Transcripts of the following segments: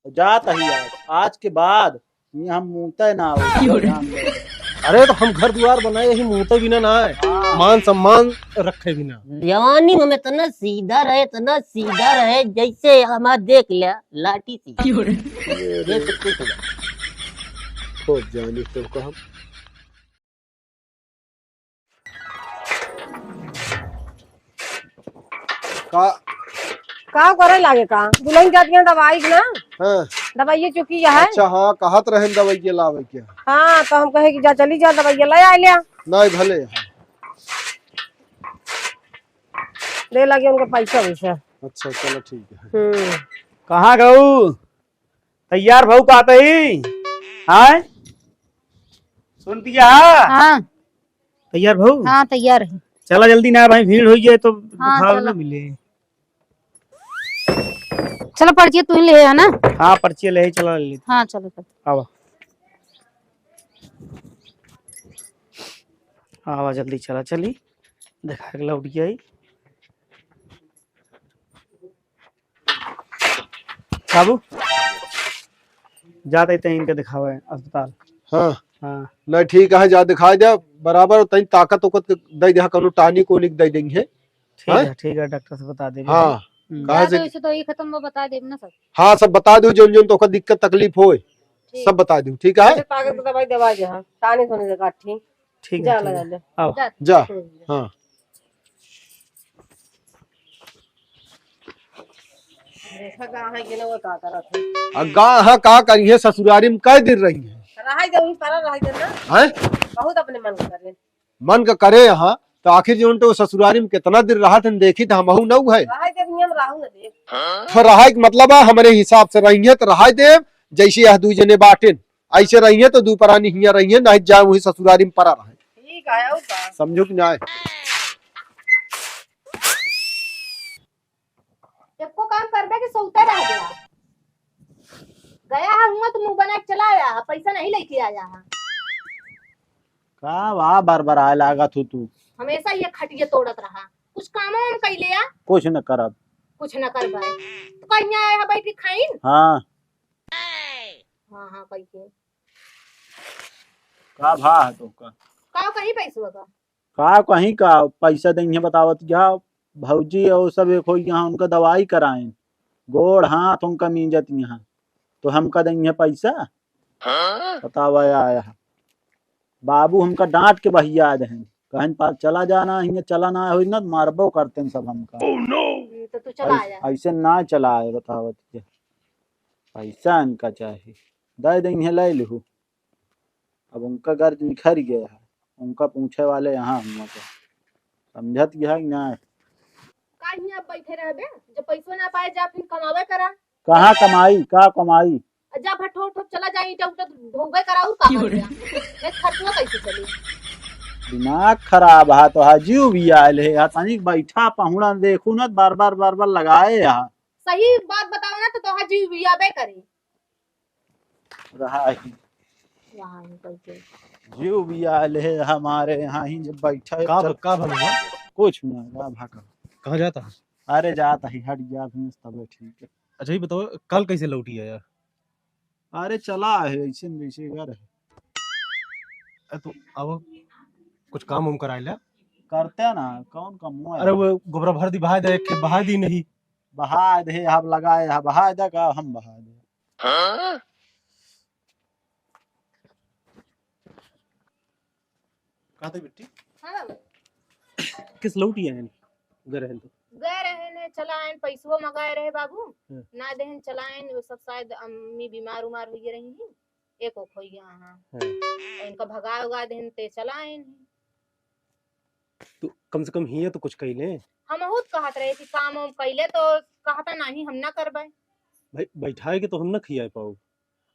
जात ही आज के बाद ये हम मुंहते ना हो ध्यान दे। अरे तो हम घर द्वार बनाए ही मुंहते बिना ना है, मान सम्मान रखे बिना। जवानी में तना सीधा रहे जैसे हमार देख लिया लाठी सी ये सब कुछ होगा। खूब जानी तो हम का का करे लागे का दुल्हन जाती है दवाई ना। हाँ दवाई चुकी है। अच्छा हाँ कहत रहे दवाई के लावे के। हाँ तो हम कहे कि जा चली जा दवाई ले आ लिया नहीं भले दे लगे उनके पैसा वैसा। अच्छा चलो ठीक है। कहाँ गऊ तैयार भाऊ का आते ही हाय सुनती है हाँ तैयार भाऊ। हाँ तैयार है। चला जल्दी ना भाई भीड़ हुई है तो हाँ, दिखाओ चलो। ना मिले। चलो पर्ची तू ही ले है ना। हाँ पर्ची ले चला ले हाँ चलो चलो आवा आवा जल्दी चला चली देखा के लौट आई बाबू जाते थे इनके दिखावा है अस्पताल। हाँ हाँ नहीं ठीक है जा दिखा दे बराबर तई ताकत उकत दे दे कनु टानी को लिख दे देंगे। ठीक है डॉक्टर से बता देंगे। हाँ कहा से तो ये खत्म वो बता दे ना सब। हाँ सब बता दो जो जो तो दिक्कत तकलीफ हो सब बता दो ठीक है। ताकत की दवाई दवा जा टानी सोने दे काठी ठीक जा है लगा ले आओ जा हाँ देखा कहाँ है कि ना वो का करत है। अग्गा हाँ का करिए ससुरारी में कई दिन रही है रहाई दे वही पर रहाई दे ना हैं बहुत अपने मन को करे मन का करे यहाँ तो आखिर जो तो ससुरारी में कितना दिन रहा था देखी था हमहू न है रहाई दे नियम राहु ना दे तो रहा के मतलब है हमारे हिसाब से रही है तो रहा दे जैसे यह दूजे ने बाटे ऐसे रही है तो दू परानी हिया रही है नहीं जाए वही ससुरारी में परा रहे। ठीक है और का समझो कि ना एको काम करबे कि सौते रह गया गया है हुआ तो मुंह बना के चला आया है, पैसा नहीं लेके आया है। का वाह बार बार आए लागा तू हमेशा ये खटिया तोड़त रहा कुछ काम हम कैले आ कुछ न करब। कुछ न कर पाए तो कहीं आया है बैठी खाइन। हाँ हाँ हाँ कहीं के का भा है तो का कहीं पैसा का का कहीं का पैसा देंगे बतावत जा भौजी और सब एक हो यहाँ उनका दवाई कराएं गोड़ हाथ उनका मींजत यहाँ तो हमका देंगे पैसा बतावा आया बाबू हमका डांट के बहिया दे कहीं पास चला जाना हियाँ चला ना हो ना मारबो करते हैं सब हमका। तो तू चला आया ऐसे ना चला है बतावत जा पैसा इनका चाहिए दे देंगे ले लू अब उनका गर्ज निखर गया है उनका पूछे वाले यहाँ हम समझत गया ना कहीं आप बैठे रहबे जब पैसा ना पाए जा फिर कमावे करा कहाँ कमाई का कमाई जा भट्ठो उठो चला जाई तो ढोंगे कराऊ का मैं खर्चवा कैसे चली दिमाग खराब है तो जीव भी आयल है तनिक बैठा पहुड़ा देखू ना बार बार लगाए यहाँ सही बात बताओ ना तो तोहा जीव भी आबे करे रहा है वहां कैसे जीव भी आयल है हमारे यहाँ ही जब बैठा का भला कुछ ना भागा कहाँ जाता है? अरे जाता ही हट गया भैंस तब ठीक है। अच्छा ये बताओ कल कैसे लौटी है यार? अरे चला है ऐसे न वैसे घर है तो अब कुछ काम उम कराए ला करते ना कौन कम अरे वो गोबरा भर दी बहा दे के बहा दी नहीं बहा दे हम लगाए बहा दे का हम बहा दे कहते बेटी हां बाबू किस लौटी है गए रहन तो गए रहे ने चलाएं पैसो मंगाए रहे बाबू हाँ। ना देहन चलाएं वो सब शायद अम्मी बीमार उमार हुई रही हैं एक हो गया हां हाँ। इनका भगा उगा देहन ते चलाएं तो कम से कम ही है तो कुछ कही ले हम बहुत कहत रहे कि काम हम कैले तो कहता नहीं हम ना करबे भाई बैठाए के तो हम ना खियाए पाओ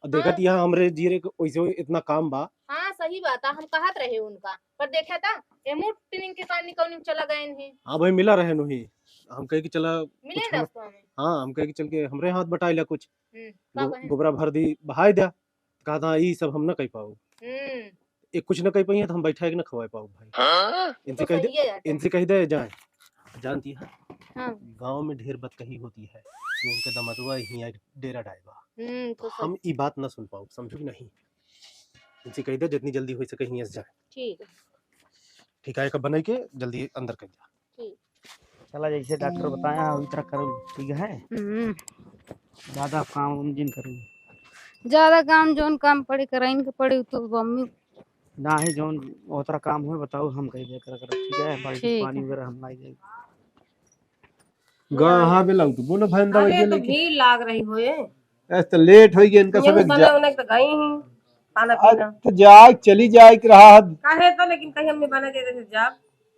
और देखत यहाँ हमरे जीरे के वैसे इतना काम बा हाँ सही बात है हम कहत रहे उनका पर देखा था एमू ट्रेनिंग के कारण निकलने चला गए हैं हाँ भाई मिला रहे नहीं हम कहे कि चला मिले कुछ रास्ता में हाँ हम कहे कि चल के हमरे हाथ बटाई ला कुछ का कहे गोबरा भर दी बहाई दिया कहा था ये सब हम ना कह पाओ एक कुछ ना कह पाई तो हम बैठा के ना खवाए पाओ भाई इनसे कह दे इनसे कह दे जाए जानती है हाँ गांव में ढेर बात कही होती है उनके दमदुआ हिया डेरा डायबा तो सब हम ई बात न सुन पाओ, समझो कि नहीं। इनसे कह दे जितनी जल्दी हो सके हिया से जाए। ठीक है। ठीक है, कब बनाई के जल्दी अंदर कर जा। ठीक। चला जैसे डॉक्टर बताया उस तरह करो, ठीक है। ज्यादा काम उम जिन करो ज्यादा काम जोन काम पड़े कराइन के पड़े तो मम्मी ना ही जोन वो तरह काम हो बताओ, हम कह दे कर ठीक है। बाल्टी ठीक पानी है। वगैरह हम लाई जाएगी। गाहां पे लाऊ तो बोलो भाई अंदर अरे ये तो लेके भीड़ लाग रही होए ऐसे तो लेट हो गई इनका सब न्यूज़ बने उन्हें तो गई ही खाना पीना तो जाए चली जाए कि रहा। काहे तो लेकिन कहीं हमने बने दे देते जब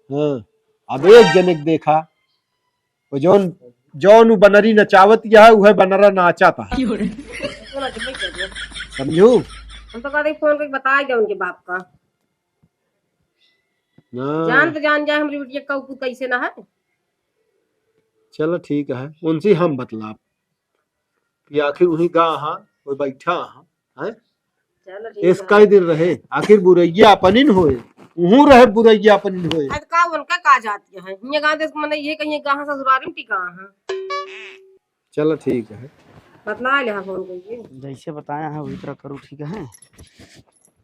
हाँ अब एक जने के देखा वो जौन जौन उ बनरी नचावत यह वह बनरा नाचा था, बोला कि भाई कर दो। समझू हम तो कहते फोन करके बता दे उनके बाप का जान तो जान जाए हमारी बिटिया का कैसे ना है। चलो ठीक है, उनसे हम बतला कि आखिर उन्हीं गाहां वो बैठा हैं चलो ठीक इस कई दिन रहे, आखिर बुरैया अपनिन होए उहू रहे बुरैया अपनिन होए। है का उनका का जाती है ये गांव देश में ये कहीं कहां ससुराल में टिका है। चलो ठीक है, बतला ले फोन करके जैसे बताया है उसी तरह करो, ठीक है।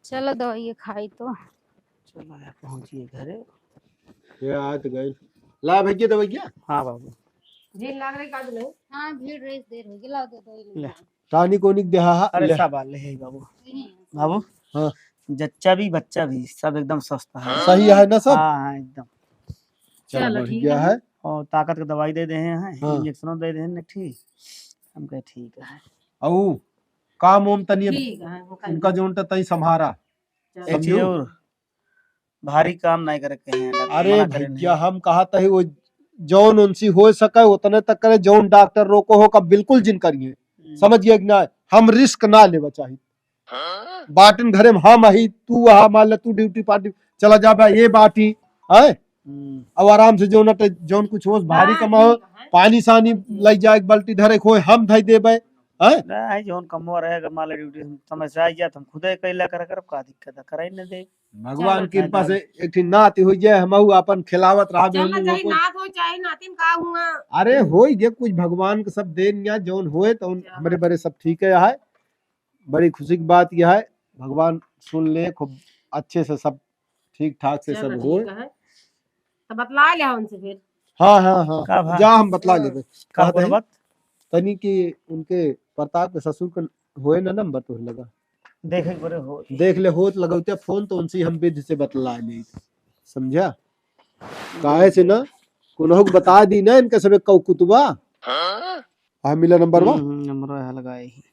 चलो दवाई खाई तो चलो यार पहुंचिए घरे। ये आ तो गए ला भैया दवाइया। हाँ बाबू भीड़ लाग रही काज नहीं हाँ भीड़ रेस देर होगी लाओ दो दवाई ले। टानिक ओनिक देहा अरे ले। सब ले है बाबू। बाबू हाँ जच्चा भी बच्चा भी सब एकदम सस्ता है। सही है ना सब। हाँ हाँ एकदम। चलो बढ़िया है। और ताकत की दवाई दे दे हैं, हाँ। इंजेक्शन दे दे हैं ठीक। हम कहे ठीक है। औ काम ओम तनी ठीक है उनका जोन तई संभारा। एक चीज और भारी काम नहीं करे के हैं डॉक्टर अरे मना करे भैया हम कहा था वो जौन उनसी हो सके उतने तक करे, जौन डॉक्टर रोको हो का बिल्कुल जिन करिए, नहीं। समझिए कि ना हम रिस्क ना लेवा चाहिए। बाटन घरे में हम ही तू वहां मान ले तू ड्यूटी पार्टी चला जा बा ये बाटी है अब आराम से जौन जौन कुछ हो भारी कमाओ पानी सानी लग जाए बाल्टी धरे खोए हम धई देबे हैं। नहीं जोन कमवा रहेगा मान ले ड्यूटी समस्या आई जाए तो हम खुदे कैला कर कर का दिक्कत है कराई न दे। भगवान की कृपा से एक ठीक नाती हो जाए हम अपन खिलावत रहा चलना बेल चाहिए को। नाथ हो चाहे नातिन का हुआ अरे हो ये कुछ भगवान के सब देन या जौन होए तो हमारे बड़े सब ठीक है। बड़ी खुशी की बात यह है भगवान सुन ले खूब अच्छे से सब ठीक ठाक से सब हो। तो बतला ले उनसे फिर। हाँ हाँ हाँ का भाई? जा हम बतला लेबे। का कहते हैं बात तनी कि उनके प्रताप के ससुर का होए ना नंबर तो लगा देखे बड़े हो देख ले होत लगौते फोन तो उनसे हम विधि से बतला ले, समझा काहे से ना कोनो को बता दी ना इनके सब कौ कुतुबा हाँ मिला नंबर वा नंबर है लगाए ही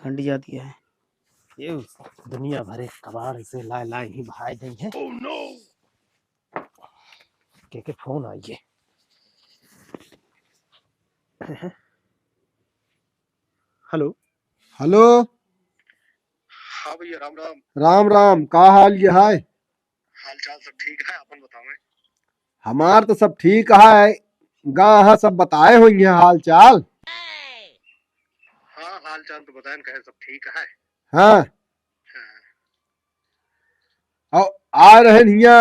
ठंडी जाती है ये दुनिया भरे कबाड़ से लाए लाए ही भाई गई है। के फोन आई है। हेलो हेलो हाँ भैया राम राम। राम राम का हाल ये है? हाल चाल सब ठीक है, अपन बताओ। हमार तो सब ठीक है, गाँव सब बताए हुई है हाल चाल। हाँ हाल चाल तो बताएं कहे सब ठीक है। हाँ और आ रहे हिया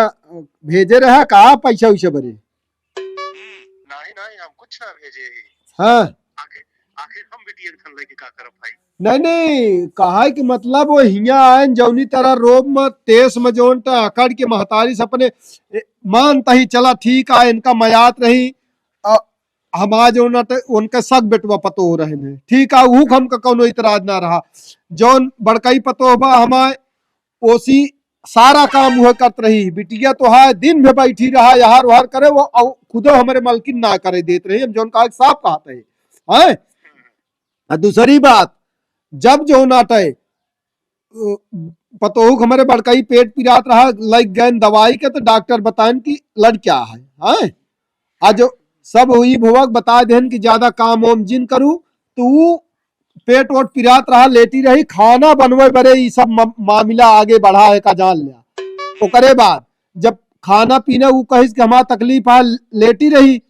भेजे रहा का पैसा वैसा बरे? नहीं नहीं हम कुछ ना भेजे। हाँ आखिर आखिर हम बिटिया के धन लेके का करब भाई। नहीं नहीं कहा कि मतलब वो हिया आए जौनी तरह रोब में तेस में जोन ता अकड़ के महतारी से अपने मानता ही चला ठीक है इनका मयात रही हमारा जो उनके सग बेटवा पतो हो रहे हैं ठीक है वो हम का कोनो इतराज ना रहा। जौन बड़कई पतो बा हमारे ओसी सारा काम हुआ करत रही, बिटिया तो है दिन में बैठी रहा यहार वहार करे वो खुदो हमारे मलकिन ना करे देते रही हम जौन का साफ कहते हैं। दूसरी बात जब जो नाटे पतोहुक हमारे बड़कई पेट पिरात रहा लग गए दवाई के तो डॉक्टर बताएं कि लड़का है आज सब हुई भुवक बता देन कि ज्यादा काम ओम जिन करूं तो पेट वोट पिरात रहा लेटी रही खाना बनवे बरे ये सब मामला आगे बढ़ा है का जान लिया। ओकरे बाद जब खाना पीना वो कहिस कि हमारा तकलीफ है लेटी रही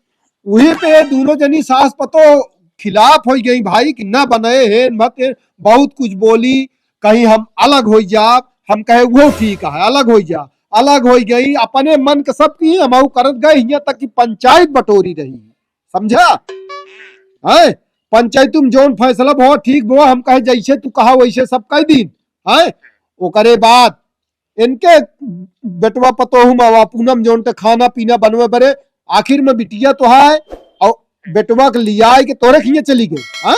वही पे दोनों जनी सास पतो खिलाफ हो गई भाई कि न बने है मत बहुत कुछ बोली कहीं हम अलग हो जा हम कहे वो ठीक है अलग हो जा अलग हो गई अपने मन के सब की हम करत गए यहाँ तक कि पंचायत बटोरी रही समझा है? पंचायत में जोन फैसला बहुत ठीक वो हम कहे जैसे तू कहा वैसे सब कह दिन है। ओकरे बाद इनके बेटवा पतोहू मावा पूनम जोन ते खाना पीना बनवे बरे आखिर में बिटिया तो है और बेटवा के लिया के तोरे खिया चली गई है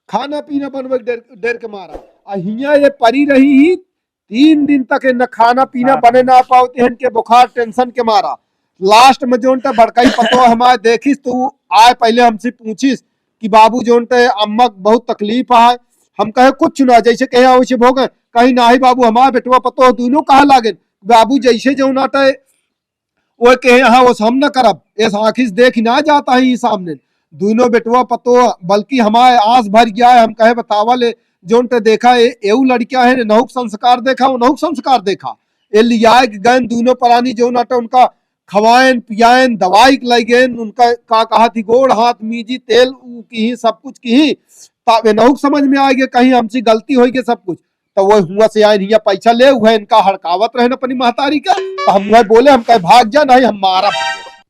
खाना पीना बनवे डेर के मारा हिया ये परी रही ही 3 दिन तक न खाना पीना बने ना पाते हैं के बुखार टेंशन के मारा। लास्ट में जोन ते बड़काई पतो हमारे देखिस तू आए पहले हमसे पूछिस कि बाबू जोन ते अम्मा बहुत तकलीफ है। हम कहे कुछ ना जैसे कहे वैसे भोगे कहीं ना ही बाबू हमारे बेटवा पतो दोनों कहा लागे बाबू जैसे जो नाटे वो कहे हाँ वो हम न करब ऐस आखिर देख ना जाता है सामने दोनों बेटवा पतो बल्कि हमारे आस भर गया है। हम कहे बतावा ले जोन ते देखा एऊ लड़किया है नहुक संस्कार देखा वो नहुक संस्कार देखा ये लिया गए दोनों प्राणी जो नाटे उनका खवाएन पियाएन दवाई लगे उनका का कहा थी गोड़ हाथ मीजी तेल की सब कुछ की नहुक समझ में आ गया कहीं हमसे गलती हो गई सब कुछ तो वो हुआ से आए हिया पैसा ले हुआ इनका हड़कावत रहे अपनी महतारी का तो हम वह बोले हम कहे भाग जा नहीं हम मारा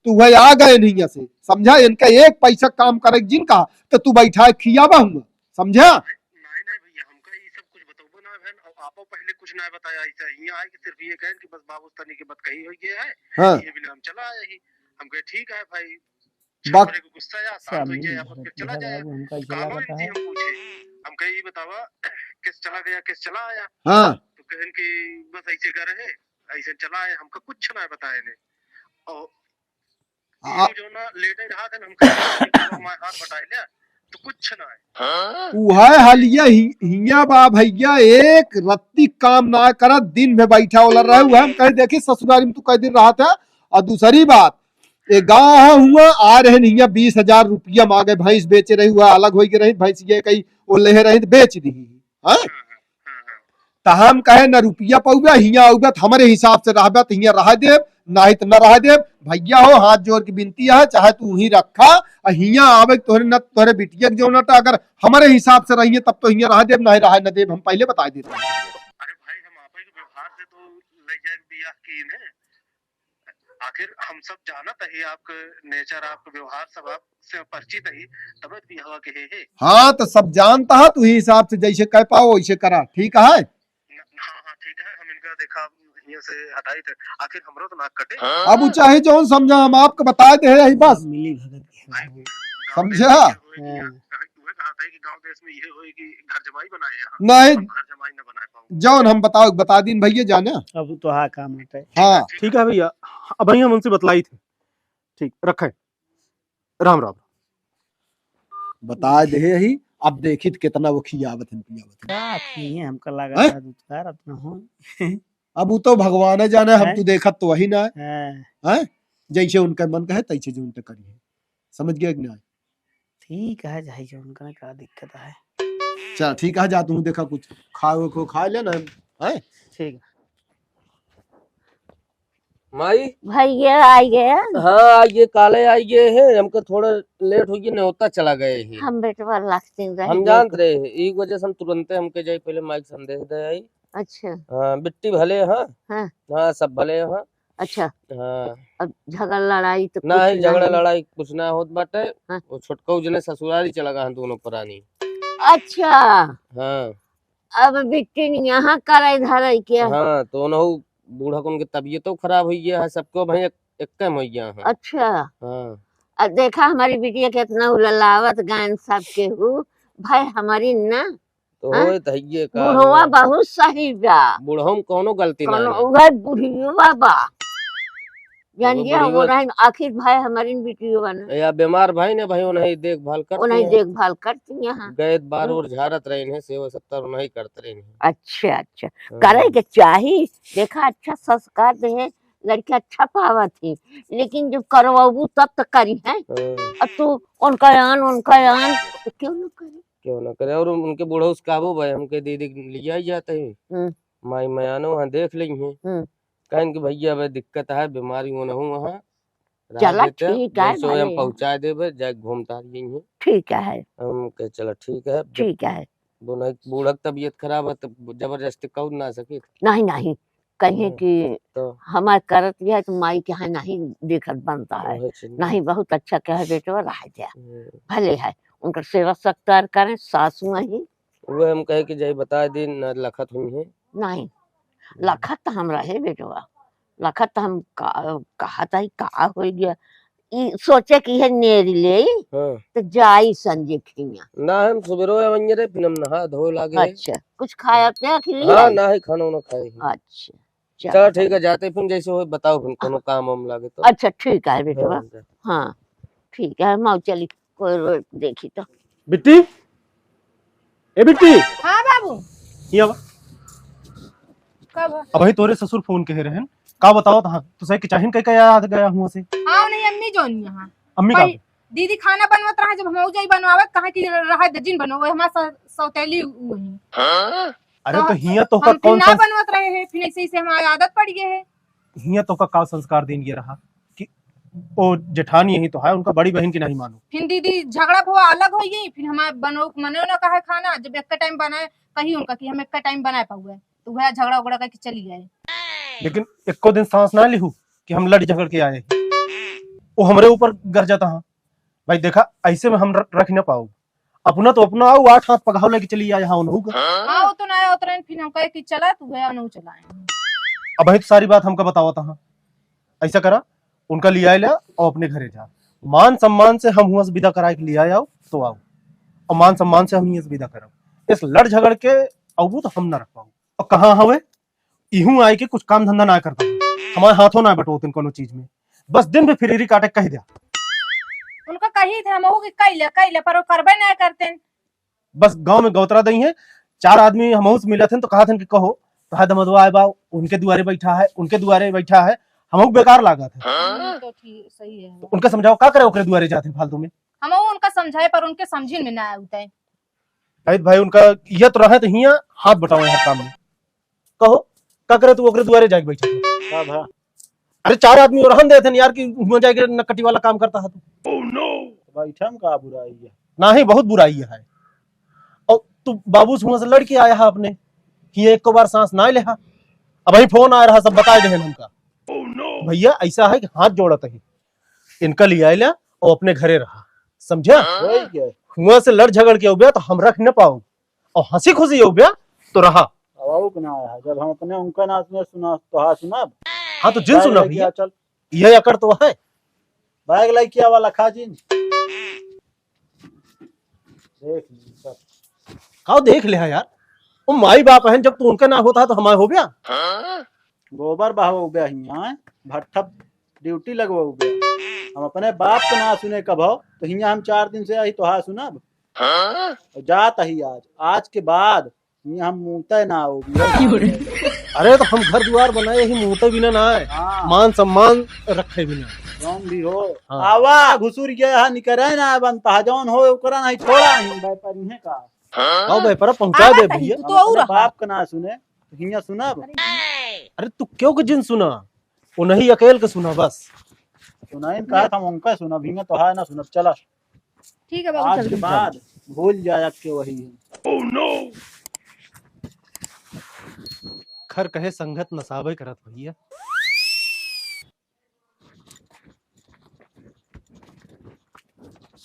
तू वह आ गए नहीं से समझा इनका एक पैसा काम करे जिनका तो तू बैठा खियावा हुआ समझा। नहीं नहीं भैया हमका ये सब कुछ बताओ ना बहन और आपो पहले कुछ ना बताया ऐसा यहाँ आए कि सिर्फ ये कहें कि बस बाबू तनी की बात कही हो गया है हाँ। ये भी हम चला आए ही हम कहे ठीक है भाई बात को गुस्सा या शांत हो जाए आप फिर चला जाए कहां हुई थी हम पूछे हम कहे ये बतावा किस चला गया किस चला आया हाँ तो कहन कि बस ऐसे कर रहे ऐसे चला आए हमका कुछ ना बताए ने और जो ना लेटे रहा था हम कहे हमारे हाथ बटाए लिया तो कुछ ना है उहा हलिया हिया बा भैया एक रत्ती काम ना करा दिन में बैठा वाला रहे हुआ हम कहे देखी ससुराली में तू कई दिन रहा था। और दूसरी बात ये गाँव हुआ आ रहे नहीं 20,000 रुपया मांगे भैंस बेचे रही हुआ अलग हो गई रही भैंस ये कहीं वो ले रही बेच दी है तो हम कहे न रुपया पौबा हिया उबा हमारे हिसाब से रहबा तो हिया रह दे नहीं तो न रह दे भैया हो हाथ जोड़ की विनती है चाहे तू ही रखा और हिया आवे तोहरे न तोहरे बिटिया जो न अगर हमारे हिसाब से रहिए तब तो हिया रह दे नहीं रह न दे हम पहले बता देते। अरे भाई हम आप के व्यवहार से तो ले जाए बियाह की है आखिर हम सब जानत है आपका नेचर आपका व्यवहार सब आप से परिचित है तब भी हवा के है हाँ तो सब जानता है तू ही हिसाब से जैसे कह पाओ वैसे करा ठीक है। हाँ हाँ ठीक है हम इनका देखा यहाँ से हटाई थे आखिर हमरो तो नाक कटे अब वो चाहे जो समझा हम आपको बता दे रहे बस मिली भगत समझा कहा था कि गांव देश में ये होए कि घर जमाई बनाए नहीं घर जमाई न बना पाऊं जौन हम बताओ बता दिन भैया जाने अब तो हाँ काम होता है। हाँ ठीक है भैया अब भैया हम उनसे बतलाई थी ठीक रखे राम राम बता दे ही अब देखी कितना वो खियावत है पियावत क्या किए हमको लगा था दूसरा अपना हो अब वो तो भगवान जाने हम तो देखत तो वही ना है है जैसे उनका मन कहे तैसे जो उनका करिए समझ गया कि नहीं। ठीक है जाई जो उनका क्या दिक्कत है चल ठीक है जा तू देखा कुछ खाओ को खा लेना है ठीक है माई भैया आई गया हाँ आइए काले आइए है हमको थोड़ा लेट हो गया न्योता चला गए है हम बेटवा लगते हम जानत रहे हैं एक वजह से हम तुरंत हमके जाई पहले माइक संदेश दे आई अच्छा हाँ बिट्टी भले हाँ हाँ हाँ सब भले हाँ अच्छा हाँ अब झगड़ा लड़ाई तो ना कुछ ही झगड़ा नहीं। लड़ाई कुछ ना होत बाटे हाँ। वो छोटका जने ससुराली चला गए दोनों प्राणी अच्छा हाँ अब बिट्टी यहाँ करे धरे क्या हाँ तो उन्हों बूढ़ा को उनकी तबीयत खराब हुई है सबको भाई एक कम हो गया है अच्छा हाँ अब देखा हमारी बिटिया कितना उललावत गायन सब के हु भाई हमारी ना तो हाँ? होए तहिए का बुढ़वा बहुत सही बा बूढ़ों में कोनो गलती ना कौनो है उहे बुढ़िया बा जानिए बुढ़िया- वो नहीं आखिर भाई हमारी बिटिया बना या बीमार भाई ने भाई उन्हें देखभाल वो करते नहीं हैं देखभाल करती यहाँ गए बार और झारत रहे हैं सेवा सत्तर उन्हें करते रहे हैं अच्छा अच्छा करे के चाही देखा अच्छा संस्कार दे लड़की अच्छा पावत थी लेकिन जब करवाबू तब तक करी है अब तू उनका यान तो क्यों न करे क्यों ना करे और उनके बूढ़ा उस काबू भाई हमके दीदी लिया ही जाते हैं माई मयानो वहाँ देख ली है कहें कि भैया भाई दिक्कत है बीमारी वो नहीं वहाँ चला ठीक है हम भले पहुँचा देवे जाए घूमता रही है ठीक है हम कहे चलो ठीक है ठीक है बूढ़ा तबीयत खराब है तो जबरदस्ती कौन ना सके नहीं नहीं कहे कि तो हमार करत है तो माई के यहाँ नहीं देखत बनता है, वही चिंता। नहीं बहुत अच्छा कहे बेटवा रह जा भले है उनका सेवा सत्कार करें सासू ही वो हम कहे कि जय बता दी न लखत हुई है नहीं लखत तो हम रहे बेटवा, लखत तो हम कहा था का हो गया सोचे कि है नेरी ले हाँ। तो जाई संजय खिया ना हम सुबेरो मंजरे फिर हम नहा धो लागे। अच्छा कुछ खाया पिया कि हाँ ना ही खाना ना खाए। अच्छा चलो ठीक है जाते फिर जैसे हो बताओ फिर कोनो काम हम लागे तो। अच्छा ठीक है बेटवा हाँ ठीक है माँ चली कोई रोक देखी तो। बिट्टी ए बिट्टी हाँ बाबू ये अब कब अभी तोरे ससुर फोन कहे रहन का बताओ तहां तो सही के चाहिन कह के याद गया हुआ से। हाँ नहीं अम्मी जोन यहाँ अम्मी का दीदी खाना बनवत रहा जब हम जाई बनवावत कहा कि रहा दजिन बनवे हमारा सौतेली वही। अरे तो हिया तो का हम कौन ना बनवत रहे हैं फिर ऐसे से हमारी आदत पड़ गई है। हिया तो का संस्कार देन ये रहा कि ओ जेठानी यही तो है उनका बड़ी बहन की नहीं मानो। फिर दीदी झगड़ा हुआ अलग हो गई फिर हमारे बनो मनो ना कहा खाना जब एक टाइम बनाए कही उनका कि हम एक टाइम बनाए पाऊए तो वह झगड़ा उगड़ा करके चली गए। लेकिन एको दिन सांस ना लिहू कि हम लड़ झगड़ के आए वो हमरे ऊपर गर जाता है भाई देखा ऐसे में हम रख ना पाओ अपना तो अपना आओ 8 हाथ पगाव लेके चली आए हाँ उन्हों हाँ वो तो ना उतरे फिर हम कहे कि चला तू है अनु चलाए। अब तो सारी बात हमका बतावा था ऐसा करा उनका लिया लिया और अपने घरे जा मान सम्मान से हम हुआ से विदा करा के लिया आओ तो आओ और मान सम्मान से हम से विदा करो इस लड़ झगड़ के अब तो हम ना रख पाओ और कहाँ हवे इहू आए के कुछ काम धंधा ना करता हमारे हाथों ना बटोते कोनो चीज में बस दिन पे फिरेरी काटे कह दिया उनका कही थे हम कि कैले पर वो करबे ना करते बस गांव में गौतरा दई है 4 आदमी हम से मिले थे तो कहा थे कि कहो तो है दमदवा आए बा उनके दुआरे बैठा है हम बेकार लागा थे तो ठीक सही है तो उनका समझाओ का करे ओकरे दुआरे जाते फालतू में हम उनका समझाए पर उनके समझी में ना आते भाई उनका ये तो रहे तो हिया हाथ बटाओ हर काम में कहो का करे तू ओकरे दुआरे जाके बैठा अरे 4 आदमी और रहन देते यार कि हुआ जाके नकटी वाला काम करता है तू ओह नो बैठम का बुराई है ना ही बहुत बुराई है और तू बाबू से लड़के आया है अपने कि एक को बार सांस ना ले अब वही फोन आ रहा सब बता दे हमका ओह नो भैया ऐसा है कि हाथ जोड़त है इनका लिया लिया और अपने घरे रहा समझा हुआ से लड़ झगड़ के उबिया तो हम रख न पाओ और हंसी खुशी उबिया तो रहा जब हम अपने उनका नाच में सुना तो हाँ सुना हाँ तो जिन सुना भैया चल ये अकड़ तो है बैग लाई किया वाला खा जिन देख ले यार वो माई बाप है जब तू उनका ना होता है तो हमारे हो गया गोबर बहाव हो गया हिया भट्ठा ड्यूटी लगवा हो गया हम अपने बाप का ना सुने कब हो तो हिया हम 4 दिन से आई तो हाँ सुना जात ही आज के बाद हम मुँहते ना होगी अरे तो हम घर द्वार बनाए ही मुँहते बिना ना है मान सम्मान रखे बिना जौन भी हो आवा घुसुर गया निकरे ना बनता है जौन हो ओकरा नहीं छोड़ा ही भाई पर इहे का आओ भाई पर पहुंचा दे भैया तो बाप का ना सुने हिया सुना अरे तू क्यों के जिन सुना वो नहीं अकेले के सुना बस सुनाइन कहा था उनका सुना भींगा तो है ना सुना चला ठीक है बाबू आज के बाद भूल जाया के वही है ओह नो खर कहे संगत नसाबे करत भैया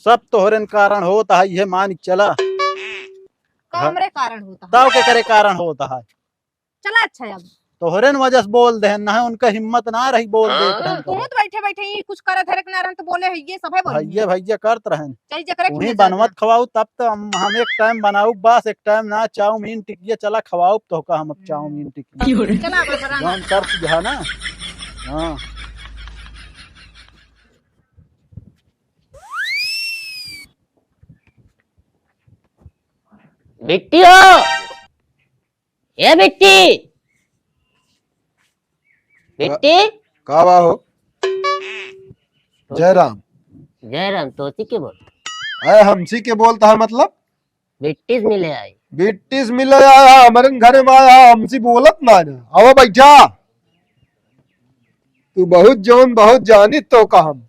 सब तोहरे कारण होता है ये मान चला हमरे कारण होता है ताव के करे कारण होता है चला अच्छा है अब तोहरे वजह से बोल दे ना है उनका हिम्मत ना रही बोल दे तुम तो बैठे बैठे ही कुछ करे धरक ना रहन तो बोले है ये सब है बोल भैया भैया करत रहन चाहिए जकरे उन्हीं बनवत खवाऊ तब तो हम एक टाइम बनाऊ बस एक टाइम ना चाउमीन टिकिया चला खवाऊ तो का हम चाउमीन टिकिया चला बस जौन शर्त जो है ना हाँ बिट्टी हो ये बिट्टी बिट्टी कावा हो जयराम जयराम तोती के बोल अरे हमसी के बोलता है मतलब बिट्टीज मिले आई बिट्टीज मिले आया हमारे घर में आया हमसी बोलत ना आओ बैठा तू बहुत जोन बहुत जानी तो का हम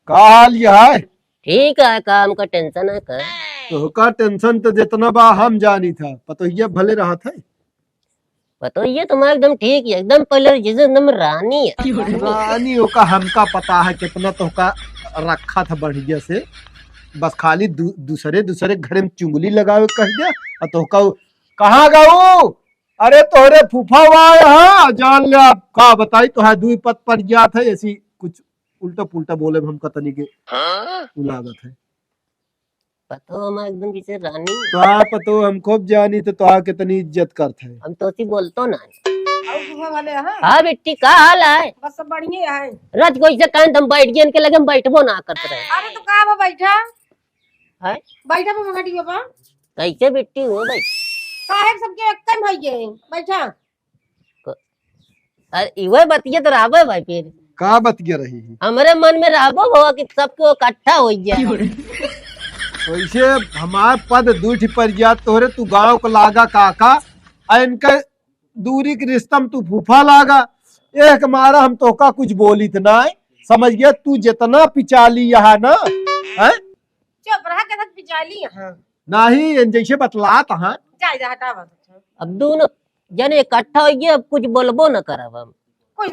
का हाल यह है ठीक है काम का टेंशन है कर तो का टेंशन तो जितना बा हम जानी था पतो ये भले रहा था बताओ ये तुम्हारा एकदम ठीक है, एकदम पहले जैसे एकदम रानी है। रानियों का हमका पता है कितना तो का रखा था बढ़िया से, बस खाली दूसरे दूसरे घर में चुंगली लगावे कह दिया और तो कहाँ गाऊ, अरे तोहरे फूफा हुआ यहाँ जान ले आप का बताई तो है दुई पत पड़ गया था, ऐसी कुछ उल्टा पुल्टा बोले हम कतनी के लागत है। पतो हम एकदम जैसे रानी तो आप तो हम खूब जानी तो आ कितनी इज्जत करते हैं। हम तो ऐसी बोलतो ना। और फूफा वाले हैं? हाँ बेटी का हाल है? बस सब बढ़िया है। रात को ऐसे कान हम बैठ गए, इनके लगे हम बैठबो ना करते रहे। अरे तो कहाँ बैठा है बैठा पापा घटिया पा कैसे बेटी हो भाई? साहेब सबके एक टाइम भाई बैठा। अरे इवे बतिया तो राबे भाई, फिर का बतिया रही है हमारे मन में राबो हुआ कि सबको इकट्ठा हो जाए। वैसे हमारे पद दूठ पर गया तोहरे तू गांव को लागा काका, इनका दूरी के रिश्ता में तू फूफा लागा, एक मारा हम तो का कुछ बोली ना समझ गया, तू जितना पिचाली यहाँ ना है चुप रहा के साथ पिचाली यहाँ नहीं जैसे बतलात हाँ जा जा हटा बस। अब दोनों जने इकट्ठा हो गए, अब कुछ बोलबो न करब हम। कुछ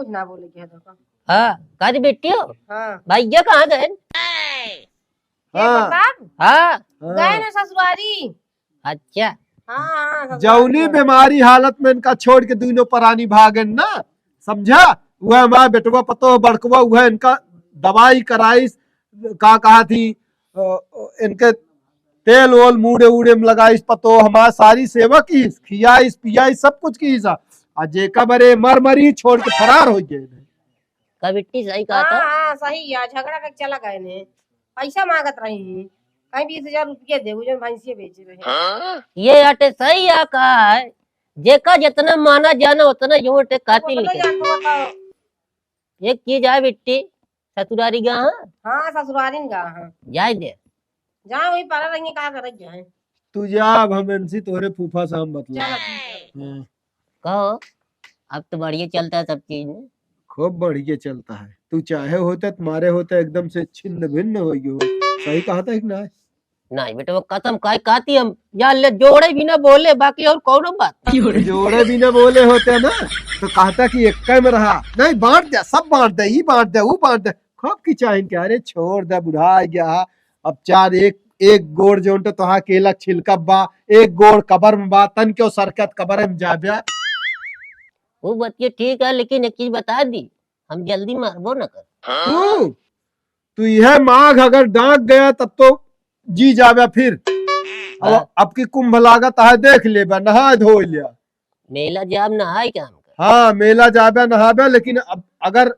ना बोले के देखो। हाँ काजी बेटी हो हाँ भैया कहाँ गए? हाँ हाँ गए ना ससुरारी। अच्छा हाँ जौनी बीमारी हालत में इनका छोड़ के दोनों परानी भागन ना, समझा, वह हमारा बेटवा पतो बड़कवा वह इनका दवाई कराई का कहा थी, इनके तेल वोल मुड़े उड़े में लगाई पतो, हमारा सारी सेवा की खियाई पियाई सब कुछ की अजय का बरे मर मरी छोड़ के फरार हो गए। का बेटी सही कहा था। हाँ सही है, झगड़ा कर चला गए ने, पैसा मांगत रही है, कहीं 20,000 रुपये दे जो भैंसिया बेच रहे। ये अटे सही है कहा है, जेका जितना माना जाना उतना जो अटे कातिल निकले। एक चीज है बेटी, ससुरारी गा हाँ ससुरारी गा हाँ जाए दे जहाँ वही पाला रहेंगे कहा कर जाए तू जा, अब हम इनसे तोहरे फूफा साम बतला। कहो अब तो बढ़िया चलता है सब चीज में, खूब बढ़िया चलता है, तू चाहे होता तुम्हारे होता एकदम से छिन्न भिन्न हो गयो, सही कहा था कि ना? नहीं बेटा वो कसम काय कहती हम जान ले, जोड़े भी ना बोले बाकी और कौन बात। जोड़े भी ना बोले होते ना तो कहता कि एक में रहा, नहीं बांट दे, सब बांट दे, ये बांट दे, वो बांट दे, खूब की चाहे क्या, अरे छोड़ दे बुढ़ा गया, अब चार एक गोड़ जो तो हाँ केला छिलका बा, एक गोड़ कबर में बा, तन क्यों सरकत कबर में जाबिया। वो बतिए ठीक है, लेकिन एक चीज बता दी, हम जल्दी मारबो न कर। तू यह माघ अगर डांक गया तब तो जी जाबे फिर। अब की कुंभ लागत है देख ले, नहा धो लिया, मेला जाब नहाय काम कर। हाँ मेला जाबे नहाबे, लेकिन अब अगर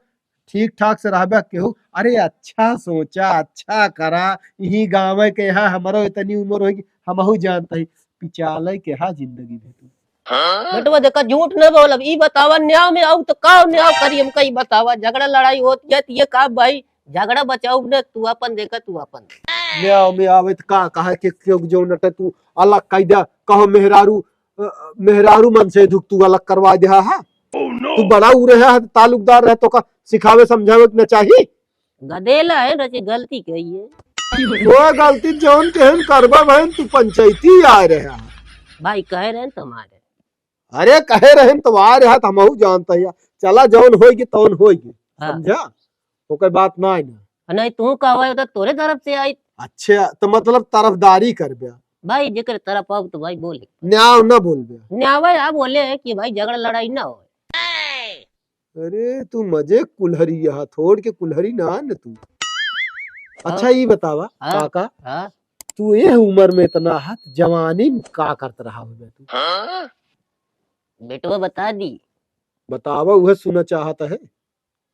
ठीक ठाक से रहबे केहू, अरे अच्छा सोचा, अच्छा करा, यही गाँव के यहाँ हमारो इतनी उम्र होगी हमहू जानता ही पिचालय के यहाँ जिंदगी भेटू। बेटवा देखा झूठ न बोल, अब ई बतावा न्याय में आऊ तो का न्याय करी, हम कहीं बतावा झगड़ा लड़ाई होती है ये का भाई, झगड़ा बचाऊ न तू अपन देखा तू अपन न्याय में आवे तो का कहा के क्यों जो नट तू अलग कायदा कहो मेहरारू मन से दुख तू अलग करवा दे हा। तू बड़ा उ रहे तालुकदार रहे तो का सिखावे समझावे न चाहिए। गदेला है रचे गलती कही है, वो गलती जौन केहन करबा बहन तू पंचायती आ रहे भाई कह रहे हैं तुम्हारे, अरे कहे रहे तो आ रहा हम जानता है, चला जौन होगी तौन होगी, समझा, ओकर बात ना है ना। नहीं तू कहवा तो तोरे तरफ से आई। अच्छा तो मतलब तरफदारी कर बिया भाई जेकर तरफ आओ तो भाई बोले, न्याय ना बोल बिया, न्याय आप बोले है कि भाई झगड़ा लड़ाई ना हो। अरे तू मजे कुल्हरी यहाँ थोड़ के कुल्हरी ना न तू। अच्छा ये बतावा काका, तू ये उम्र में इतना हाथ जवानी में का करता रहा हो तू? बेटवा बता दी, बतावा वह सुना चाहता है।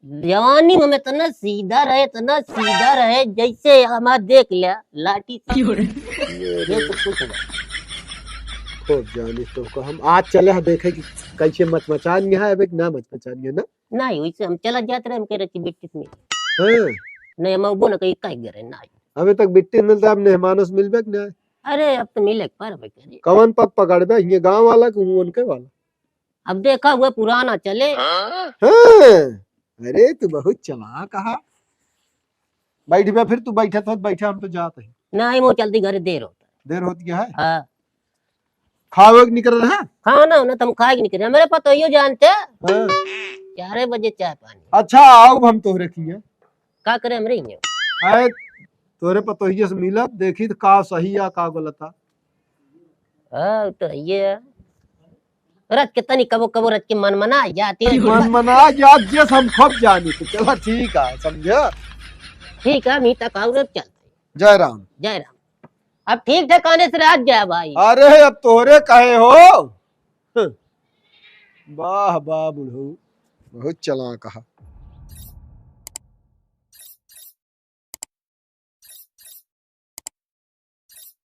जवानी में इतना सीधा रहे जैसे हमारा देख लिया लाठी ये तो कुछ खूब जानी तो को हम आज चले हैं देखे कि कैसे मचमचान है अब ना मचमचान है ना, नहीं वैसे हम चला जाते रहे, हम कह रहे बिट्टी में नहीं हम वो ना कहीं कहीं गए नहीं, अबे तक बिट्टी मिलता अब मेहमानों से मिलबे ना। अरे अब तो मिले पर कवन पद पकड़बे, ये गांव वाला कि उनके वाला? अब देखा हुआ पुराना चले। अरे तू बहुत चला कहा, बैठ बे फिर, तू बैठा तो बैठा, हम तो जाते हैं। नहीं वो चलती घर देर होती है। खावे निकल रहा है। खाना ना तुम खाए निकले मेरे पता यो जानते हाँ। 4 बजे चाय पानी अच्छा आओ हम तोहरे किए का करे हमरे ही आए तोहरे पतोहिए से मिलत देखी तो का सही है का गलत है। हाँ तो ये रत के तनी कबो कबो रत के मन मना जाती है मन मना याद जस हम खप जानी तो चला ठीक है समझा। ठीक है मीता का चलता जय राम। जय राम। अब ठीक ठिकाने से रात जाए भाई। अरे अब तोहरे कहे हो। वाह वाह बुढ़ऊ बहुत चला कहा।